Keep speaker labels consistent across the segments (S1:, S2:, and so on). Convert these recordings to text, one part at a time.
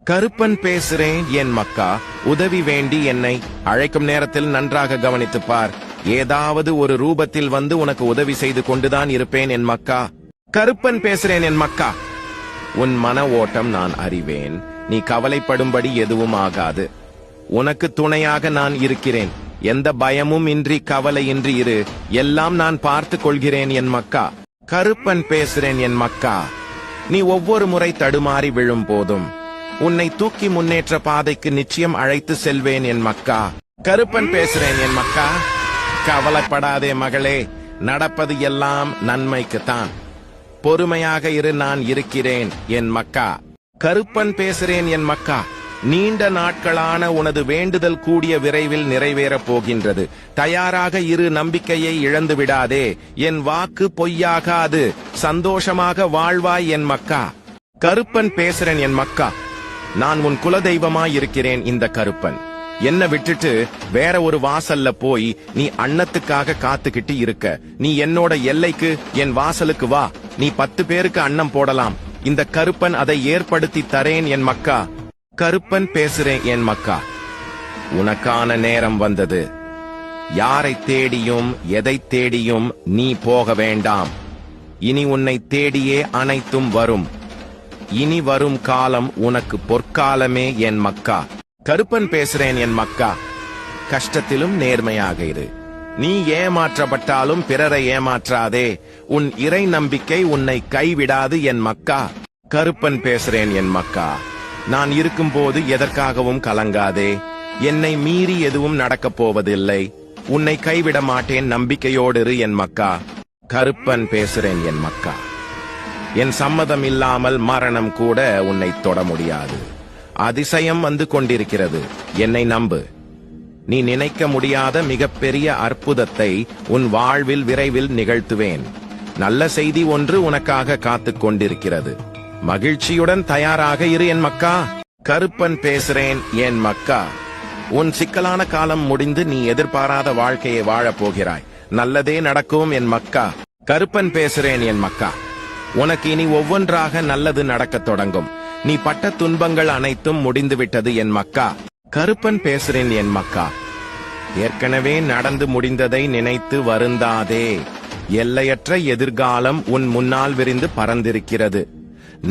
S1: கருப்பன் பேசுறேன் என் மக்கா. உதவி வேண்டி என்னை அழைக்கும் நேரத்தில் நன்றாக கவனித்துப் பார். ஏதாவது ஒரு ரூபத்தில் வந்து உனக்கு உதவி செய்து கொண்டுதான் இருப்பேன் என் மக்கா. கருப்பன் பேசுறேன் என் மக்கா. உன் மன ஓட்டம் நான் அறிவேன். நீ கவலைப்படும்படி எதுவும் ஆகாது. உனக்கு துணையாக நான் இருக்கிறேன். எந்த பயமும் இன்றி கவலையின்றி இரு. எல்லாம் நான் பார்த்து கொள்கிறேன் என் மக்கா. கருப்பன் பேசுறேன் என் மக்கா. நீ ஒவ்வொரு முறை தடுமாறி விழும் போதும் உன்னை தூக்கி முன்னேற்ற பாதைக்கு நிச்சயம் அழைத்து செல்வேன் என் மக்கா. கருப்பன் பேசுறேன் என் மக்கா. கவலைப்படாதே மகளே, நடப்பது எல்லாம் நன்மைக்குத்தான். பொறுமையாக இரு, நான் இருக்கிறேன் என் மக்கா. கருப்பன் பேசுறேன் என் மக்கா. நீண்ட நாட்களான உனது வேண்டுதல் கூடிய விரைவில் நிறைவேறப் போகின்றது. தயாராக இரு, நம்பிக்கையை இழந்து விடாதே. என் வாக்கு பொய்யாகாது. சந்தோஷமாக வாழ்வாய் என் மக்கா. கருப்பன் பேசுறேன் என் மக்கா. நான் உன் குலதெய்வமாய் இருக்கிறேன் இந்த கருப்பன். என்ன விட்டுட்டு வேற ஒரு வாசல்ல போய் நீ அன்னத்துக்காக காத்துக்கிட்டு இருக்க. நீ என்னோட எல்லைக்கு, என் வாசலுக்கு வா. நீ 10 பேருக்கு அன்னம் போடலாம். இந்த கருப்பன் அதை ஏற்படுத்தி தரேன் என் மக்கா. கருப்பன் பேசுறேன் என் மக்கா. உனக்கான நேரம் வந்தது. யாரை தேடியும் எதை தேடியும் நீ போக வேண்டாம். இனி உன்னை தேடியே அனைத்தும் வரும். இனி வரும் காலம் உனக்கு பொற்காலமே என் மக்கா. கருப்பன் பேசுறேன் என் மக்கா. கஷ்டத்திலும் நேர்மையாக இரு. நீ ஏமாற்றப்பட்டாலும் பிறரை ஏமாற்றாதே. உன் இறை நம்பிக்கை உன்னை கைவிடாது என் மக்கா. கருப்பன் பேசுறேன் என் மக்கா. நான் இருக்கும்போது எதற்காகவும் கலங்காதே. என்னை மீறி எதுவும் நடக்கப் போவதில்லை. உன்னை கைவிட மாட்டேன், நம்பிக்கையோடு இரு என் மக்கா. கருப்பன் பேசுறேன் என் மக்கா. என் சம்மதம் இல்லாமல் மரணம் கூட உன்னை தொட முடியாது. அதிசயம் வந்து கொண்டிருக்கிறது, என்னை நம்பு. நீ நினைக்க முடியாத மிகப்பெரிய அற்புதத்தை உன் வாழ்வில் விரைவில் நிகழ்த்துவேன். நல்ல செய்தி ஒன்று உனக்காக காத்துக் கொண்டிருக்கிறது. மகிழ்ச்சியுடன் தயாராக இரு என் மக்கா. கருப்பன் பேசுறேன் என் மக்கா. உன் சிக்கலான காலம் முடிந்து நீ எதிர்பாராத வாழ்க்கையை வாழப் போகிறாய். நல்லதே நடக்கும் என் மக்கா. கருப்பன் பேசுறேன் என் மக்கா. உனக்கு இனி ஒவ்வொன்றாக நல்லது நடக்கத் தொடங்கும். நீ பட்ட துன்பங்கள் அனைத்தும் முடிந்துவிட்டது என் மக்கா. கருப்பன் பேசுறேன் என் மக்கா. ஏற்கனவே நடந்து முடிந்ததை நினைத்து வருந்தாதே. எல்லையற்ற எதிர்காலம் உன் முன்னால் விரிந்து பறந்திருக்கிறது.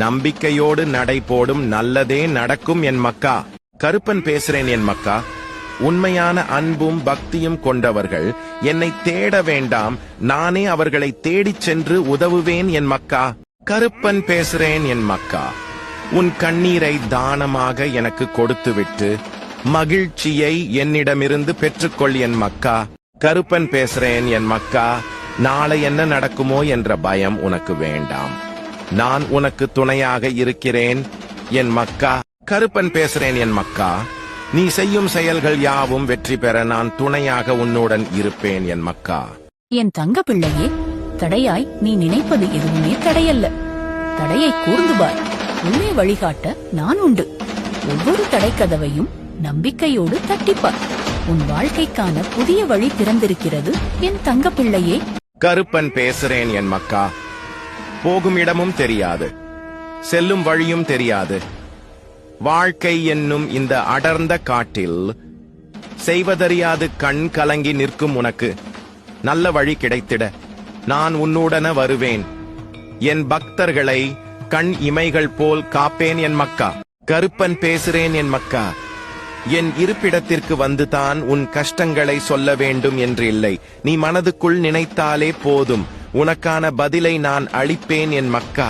S1: நம்பிக்கையோடு நடை போடும், நல்லதே நடக்கும் என் மக்கா. கருப்பன் பேசுறேன் என் மக்கா. உண்மையான அன்பும் பக்தியும் கொண்டவர்கள் என்னை தேட வேண்டாம். நானே அவர்களை தேடிச் சென்று உதவுவேன் என் மக்கா. கருப்பன் பேசுறேன் என் மக்கா. உன் கண்ணீரை தானமாக எனக்கு கொடுத்துவிட்டு மகிழ்ச்சியை என்னிடமிருந்து பெற்றுக்கொள் என் மக்கா. கருப்பன் பேசுறேன் என் மக்கா. நாளை என்ன நடக்குமோ என்ற பயம் உனக்கு வேண்டாம். நான் உனக்கு துணையாக இருக்கிறேன் என் மக்கா. கருப்பன் பேசுறேன் என் மக்கா. நீ செய்யும் செயல்கள் யாவும் வெற்றி பெற நான் துணையாக உன்னுடன் இருப்பேன் என் மக்கா.
S2: என் தங்க பிள்ளையே, தடையாய் நீ நினைப்பது எதுவுமே தடையல்ல. தடையை கூர்ந்து பார். உன்னை வழிகாட்ட நான் உண்டு. ஒவ்வொரு தடைக்கதவையும் நம்பிக்கையோடு தட்டிப்பார். உன் வாழ்க்கைக்கான புதிய வழி திறந்திருக்கிறது என் தங்க பிள்ளையே.
S1: கருப்பன் பேசுறேன் என் மக்கா. போகும் இடமும் தெரியாது, செல்லும் வழியும் தெரியாது. வாழ்க்கை என்னும் இந்த அடர்ந்த காட்டில் செய்வதறியாது கண் கலங்கி நிற்கும் உனக்கு நல்ல வழி கிடைத்திட நான் உன்னுடன வருவேன். என் பக்தர்களை கண் இமைகள் போல் காப்பேன் என் மக்கா. கருப்பன் பேசுறேன் என் மக்கா. என் இருப்பிடத்திற்கு வந்துதான் உன் கஷ்டங்களை சொல்ல வேண்டும் என்று இல்லை. நீ மனதுக்குள் நினைத்தாலே போதும். உனக்கான பதிலை நான் அளிப்பேன் என் மக்கா.